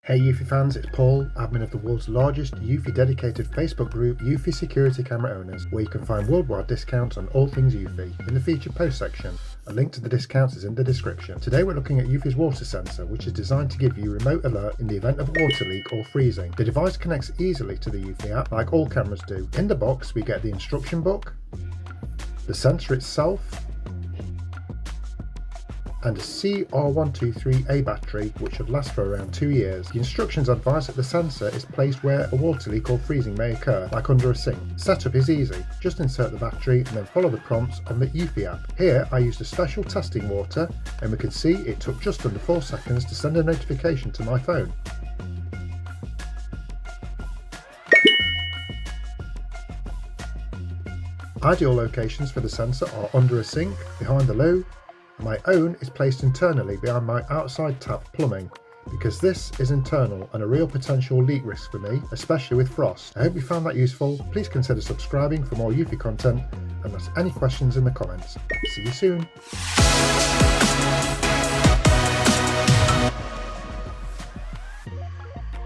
Hey eufy fans, it's Paul, admin of the world's largest eufy dedicated Facebook group, Eufy Security Camera Owners, where you can find worldwide discounts on all things eufy. In the featured post section, a link to the discounts is in the description. Today we're looking at eufy's water sensor, which is designed to give you remote alert in the event of a water leak or freezing. The device connects easily to the eufy app, like all cameras do. In the box we get the instruction book, the sensor itself, and a CR123A battery which should last for around 2 years. The instructions advise that the sensor is placed where a water leak or freezing may occur, like under a sink. Setup is easy, just insert the battery and then follow the prompts on the eufy app. Here I used a special testing water and we can see it took just under 4 seconds to send a notification to my phone. Ideal locations for the sensor are under a sink, behind the loo. My own is placed internally behind my outside tap plumbing, because this is internal and a real potential leak risk for me, especially with frost. I hope you found that useful. Please consider subscribing for more eufy content and ask any questions in the comments. See you soon.